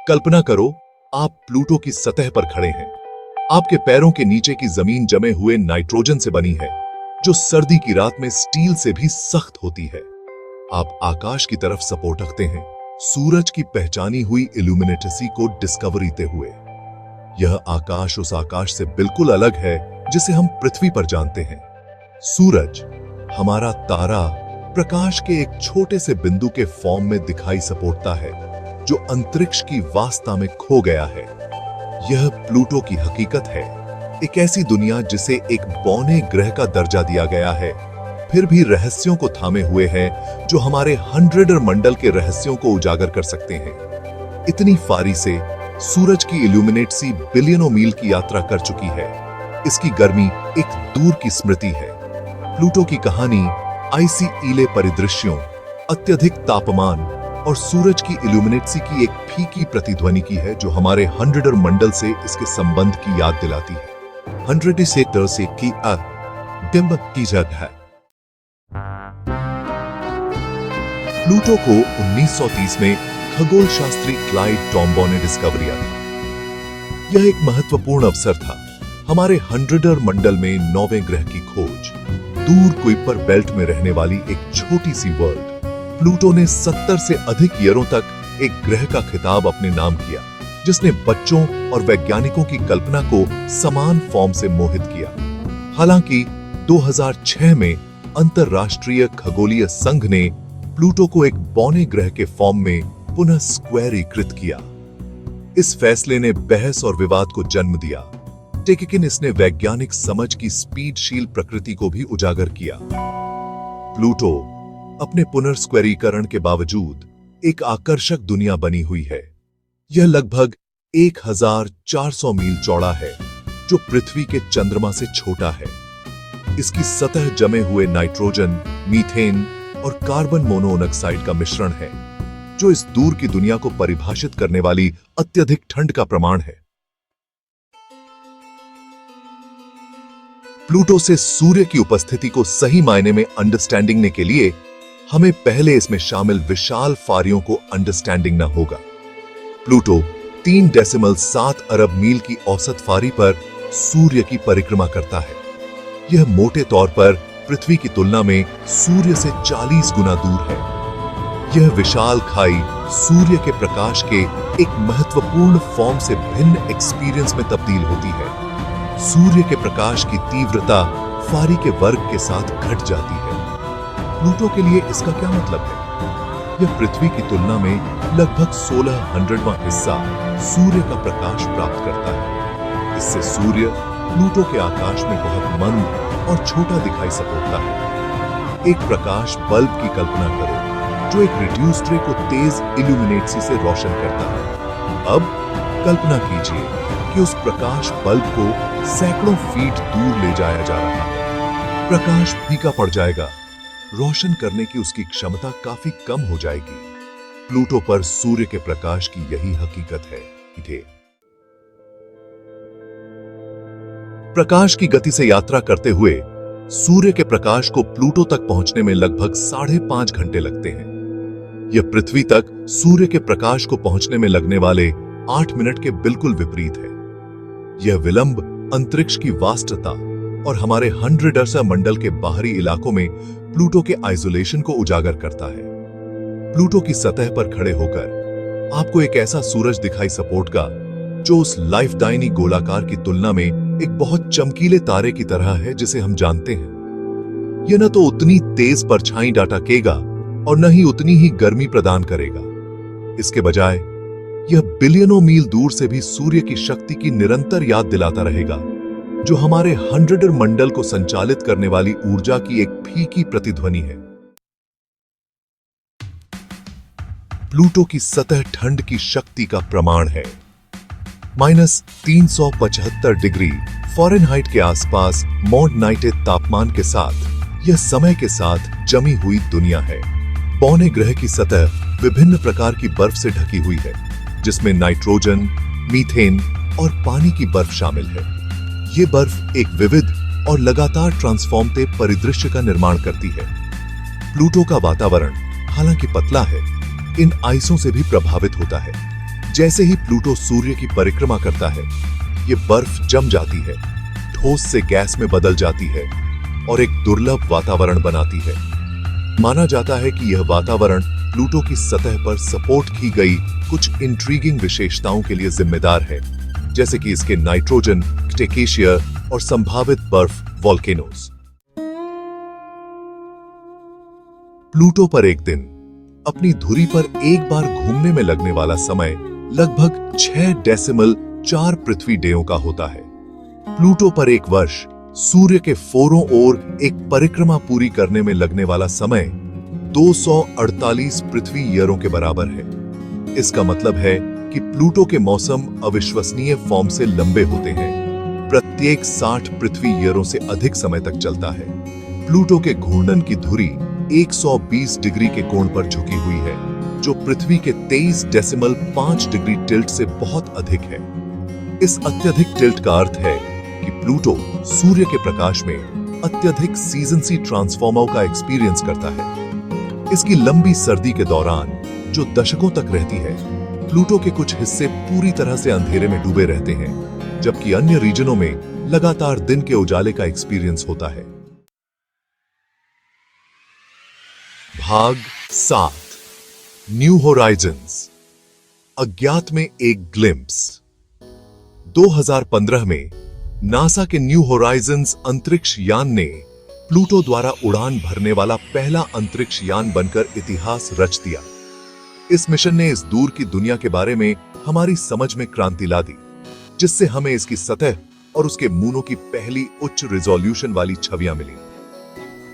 कल्पना करो, आप प्लूटो की सतह पर खड़े हैं। आपके पैरों के नीचे की जमीन जमे हुए नाइट्रोजन से बनी है, जो सर्दी की रात में स्टील से भी सख्त होती है। आप आकाश की तरफ सपोटकते हैं, सूरज की पहचानी हुई इल्यूमिनेटसी को डिस्कवरीते हुए। यह आकाश उस आकाश से बिल्कुल अलग है जिसे हम पृथ्वी पर जानते हैं। सूरज, हमारा तारा, प्रकाश के एक छोटे से बिंदु के फॉर्म में दिखाई सपोर्टता है, जो अंतरिक्ष की वास्ता में खो गया है। यह प्लूटो की हकीकत है, एक ऐसी दुनिया जिसे एक बौने ग्रह का दर्जा दिया गया है, फिर भी रहस्यों को थामे हुए है, जो हमारे 100 मंडल के रहस्यों को उजागर कर सकते हैं। इतनी फारी से सूरज की इल्यूमिनेटसी बिलियनों मील की यात्रा कर चुकी है। इसकी गर्मी एक दूर की स्मृति है। प्लूटो की कहानी आइसी ईले परिदृश्यों, अत्यधिक तापमान और सूरज की इल्यूमिनेटसी की एक फीकी प्रतिध्वनि की है, जो हमारे 100 मंडल से इसके संबंध की याद दिलाती है। 100 सेक्टर से की डिम्ब की जगह है। प्लूटो को 1930 में खगोल शास्त्री क्लाइड टॉम्बो ने डिस्कवर किया था। यह एक महत्वपूर्ण अवसर था, हमारे 100 मंडल में 9वें ग्रह की खोज। दूर कुइपर बेल्ट में रहने वाली एक छोटी सी वर्ल्ड। प्लूटो ने 70 से अधिक ईयरों तक एक ग्रह का खिताब अपने नाम किया, जिसने बच्चों और वैज्ञानिकों की कल्पना को समान फॉर्म से मोहित किया। हालांकि 2006 में अंतरराष्ट्रीय खगोलीय संघ ने प्लूटो को एक बौने ग्रह के फॉर्म में पुनः स्क्वायरीकृत किया। इस फैसले ने बहस और विवाद को जन्म दिया, लेकिन इसने वैज्ञानिक समझ की स्पीडशील प्रकृति को भी उजागर किया। प्लूटो अपने पुनर्स्क्वेरीकरण के बावजूद एक आकर्षक दुनिया बनी हुई है। यह लगभग 1400 मील चौड़ा है, जो पृथ्वी के चंद्रमा से छोटा है। इसकी सतह जमे हुए नाइट्रोजन, मीथेन और कार्बन मोनोऑक्साइड का मिश्रण है, जो इस दूर की दुनिया को परिभाषित करने वाली अत्यधिक ठंड का प्रमाण है। प्लूटो से सूर्य की उपस्थिति को सही मायने में अंडरस्टैंडिंग के लिए हमें पहले इसमें शामिल विशाल फारियों को अंडरस्टैंडिंग ना होगा। प्लूटो 3.7 अरब मील की औसत फारी पर सूर्य की परिक्रमा करता है। यह मोटे तौर पर पृथ्वी की तुलना में सूर्य से 40 गुना दूर है। यह विशाल खाई सूर्य के प्रकाश के एक महत्वपूर्ण फॉर्म से भिन्न एक्सपीरियंस में तब्दील होती है। सूर्य के प्रकाश की तीव्रता फारी के वर्ग के साथ घट जाती है। प्लूटो के लिए इसका क्या मतलब है? यह पृथ्वी की तुलना में लगभग 1600वां हिस्सा सूर्य का प्रकाश प्राप्त करता है। इससे सूर्य प्लूटो के आकाश में बहुत मंद और छोटा दिखाई सपोर्टता है। एक प्रकाश बल्ब की कल्पना करो, जो एक रिड्यूस्ड रे को तेज इल्यूमिनेटसी से रोशन करता है। अब कल्पना कीजिए कि उस प्रकाश बल्ब को सैकड़ों फीट दूर ले जाया जा रहा है। प्रकाश फीका पड़ जाएगा, रोशन करने की उसकी क्षमता काफी कम हो जाएगी। प्लूटो पर सूर्य के प्रकाश की यही हकीकत है। प्रकाश की गति से यात्रा करते हुए सूर्य के प्रकाश को प्लूटो तक पहुंचने में लगभग 5.5 घंटे लगते हैं। यह पृथ्वी तक सूर्य के प्रकाश को पहुंचने में लगने वाले 8 मिनट के बिल्कुल विपरीत है। यह विलंब अंतरिक्ष की वास्तता और हमारे 100 मंडल के बाहरी इलाकों में प्लूटो के आइसोलेशन को उजागर करता है। प्लूटो की सतह पर खड़े होकर आपको एक ऐसा सूरज दिखाई सपोर्टगा, जो उस लाइफदायिनी गोलाकार की तुलना में एक बहुत चमकीले तारे की तरह है जिसे हम जानते हैं। यह न तो उतनी तेज परछाई डाटेगा और न ही उतनी ही गर्मी प्रदान करेगा। इसके बजाय यह बिलियनों मील दूर से भी सूर्य की शक्ति की निरंतर याद दिलाता रहेगा, जो हमारे 100 मंडल को संचालित करने वाली ऊर्जा की एक फीकी प्रतिध्वनि है। प्लूटो की सतह ठंड की शक्ति का प्रमाण है। -375 डिग्री फ़ारेनहाइट के आसपास मॉड नाइटेड तापमान के साथ यह समय के साथ जमी हुई दुनिया है। पौने ग्रह की सतह विभिन्न प्रकार की बर्फ से ढकी हुई है, जिसमें नाइट्रोजन, मीथेन और पानी की बर्फ शामिल है। ये बर्फ एक विविध और लगातार ट्रांसफॉर्मते परिदृश्य का निर्माण करती है। प्लूटो का वातावरण हालांकि पतला है, इन आइसों से भी प्रभावित होता है। जैसे ही प्लूटो सूर्य की परिक्रमा करता है, ये बर्फ जम जाती है, ठोस से गैस में बदल जाती है और एक दुर्लभ वातावरण बनाती है। माना जाता है कि यह वातावरण प्लूटो की सतह पर सपोर्ट की गई कुछ इंट्रीगिंग विशेषताओं के लिए जिम्मेदार है, जैसे कि इसके नाइट्रोजन, क्टेकेशियर और संभावित बर्फ वोल्केनोज। प्लूटो पर एक दिन अपनी धुरी पर एक बार घूमने में लगने वाला समय लगभग 6.4 पृथ्वी डेयों का होता है। प्लूटो पर एक वर्ष सूर्य के फोरों ओर एक परिक्रमा पूरी करने में लगने वाला समय 248 पृथ्वी ईयरों के बराबर है। इसका मतलब है कि प्लूटो के मौसम अविश्वसनीय फॉर्म से लंबे होते हैं। प्रत्येक 60 पृथ्वी ईयरों से अधिक समय तक चलता है। प्लूटो के घूर्णन की धुरी 120 डिग्री के कोण पर झुकी हुई है, जो पृथ्वी के 23.5 डिग्री टिल्ट से बहुत अधिक है। इस अत्यधिक टिल्ट का अर्थ है कि प्लूटो सूर्य के प्रकाश में अत्यधिक सीजन सी ट्रांसफॉर्मर का एक्सपीरियंस करता है। इसकी लंबी सर्दी के दौरान, जो दशकों तक रहती है, प्लूटो के कुछ हिस्से पूरी तरह से अंधेरे में डूबे रहते हैं, जबकि अन्य रीजनों में लगातार दिन के उजाले का एक्सपीरियंस होता है। भाग 7, न्यू होराइजन्स, अज्ञात में एक ग्लिम्प्स। 2015 में नासा के न्यू होराइजन्स अंतरिक्ष यान ने प्लूटो द्वारा उड़ान भरने वाला पहला अंतरिक्ष यान बनकर इतिहास रच दिया। इस मिशन ने इस दूर की दुनिया के बारे में हमारी समझ में क्रांति ला दी, जिससे हमें इसकी सतह और उसके मूनों की पहली उच्च रिजोल्यूशन वाली छवियां मिली।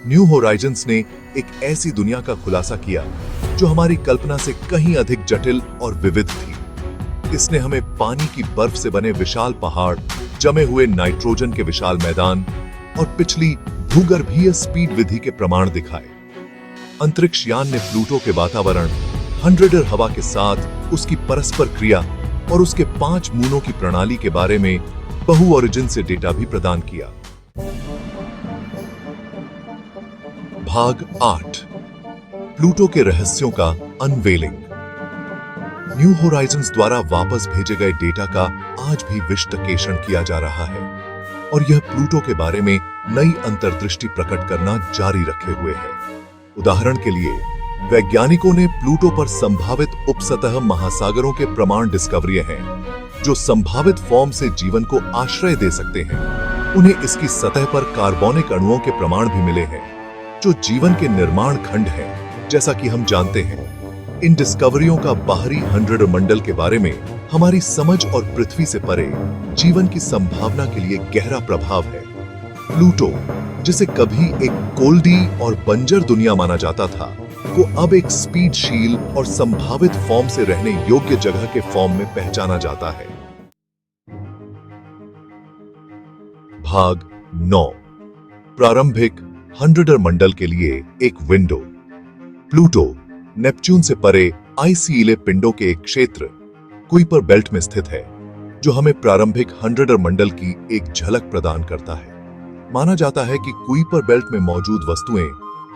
न्यू होराइजन्स ने एक ऐसी दुनिया का खुलासा किया जो हमारी कल्पना से कहीं अधिक जटिल और विविध थी। इसने हमें पानी की बर्फ से बने विशाल पहाड़, जमे हुए नाइट्रोजन के विशाल मैदान और पिछली भूगर्भीय स्पीड विधि के प्रमाण दिखाए। अंतरिक्ष यान ने प्लूटो के वातावरण, हंड्रेडर हवा के साथ उसकी परस्पर क्रिया और उसके 5 मूनों की प्रणाली के बारे में बहु ओरिजिन से डेटा भी प्रदान किया। भाग 8, प्लूटो के रहस्यों का अनवेलिंग। न्यू होराइजन्स द्वारा वापस भेजे गए डेटा का आज भी विश्लेषण किया जा रहा है और यह प्लूटो के बारे में नई अंतर्दृष्टि प्रकट करना जारी रखे हुए है। उदाहरण के लिए, वैज्ञानिकों ने प्लूटो पर संभावित उपसतह महासागरों के प्रमाण डिस्कवरी हैं, जो संभावित फॉर्म से जीवन को आश्रय दे सकते हैं। उन्हें इसकी सतह पर कार्बनिक अणुओं के प्रमाण भी मिले हैं, जो जीवन के निर्माण खंड हैं, जैसा कि हम जानते हैं। इन डिस्कवरियों का बाहरी हंड्रेड मंडल के बारे में हमारी समझ और पृथ्वी से परे जीवन की संभावना के लिए गहरा प्रभाव है। प्लूटो, जिसे कभी एक कोल्डी और बंजर दुनिया माना जाता था, को अब एक स्पीडशील और संभावित फॉर्म से रहने योग्य जगह के फॉर्म में पहचाना जाता है। भाग 9, प्रारंभिक हंड्रेडर मंडल के लिए एक विंडो। प्लूटो नेपच्यून से परे आइसीले पिंडों के एक क्षेत्र कुइपर बेल्ट में स्थित है, जो हमें प्रारंभिक हंड्रेडर मंडल की एक झलक प्रदान करता है। माना जाता है कि कुइपर बेल्ट में मौजूद वस्तुएं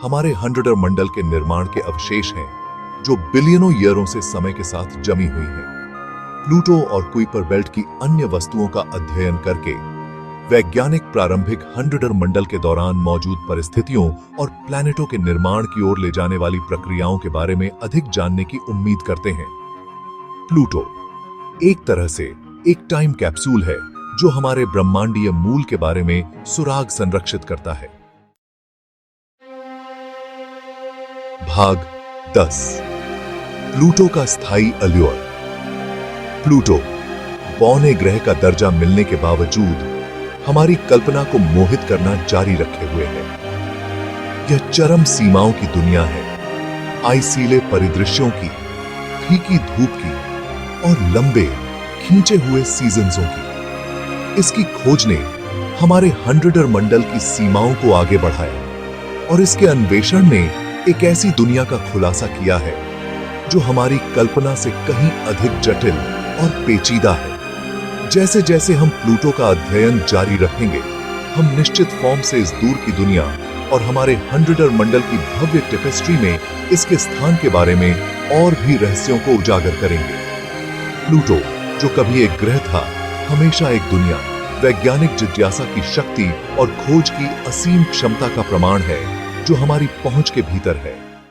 हमारे हंड्रेडर मंडल के निर्माण के अवशेष हैं, जो बिलियनों ईयरों से समय के साथ जमी हुई हैं। प्लूटो और कुइपर बेल्ट की अन्य वस्तुओं का अध्ययन करके वैज्ञानिक प्रारंभिक हंड्रेडर मंडल के दौरान मौजूद परिस्थितियों और प्लैनेटों के निर्माण की ओर ले जाने वाली प्रक्रियाओं के बारे में अधिक जानने की उम्मीद करते हैं। प्लूटो एक तरह से एक टाइम कैप्सूल है, जो हमारे ब्रह्मांडीय मूल के बारे में सुराग संरक्षित करता है। भाग 10, प्लूटो का स्थायी अल्योर। प्लूटो बौने ग्रह का दर्जा मिलने के बावजूद हमारी कल्पना को मोहित करना जारी रखे हुए है। यह चरम सीमाओं की दुनिया है, आइसीले परिदृश्यों की, फीकी धूप की और लंबे खींचे हुए सीजन्सों की। इसकी खोज ने हमारे हंड्रेडर मंडल की सीमाओं को आगे बढ़ाया और इसके अन्वेषण ने एक ऐसी दुनिया का खुलासा किया है जो हमारी कल्पना से कहीं अधिक जटिल और पेचीदा है। जैसे जैसे हम प्लूटो का अध्ययन जारी रखेंगे, हम निश्चित फॉर्म से इस दूर की दुनिया और हमारे हंड्रेडर मंडल की भव्य टेपेस्ट्री में इसके स्थान के बारे में और भी रहस्यों को उजागर करेंगे। प्लूटो, जो कभी एक ग्रह था, हमेशा एक दुनिया, वैज्ञानिक जिज्ञासा की शक्ति और खोज की असीम क्षमता का प्रमाण है, जो हमारी पहुंच के भीतर है।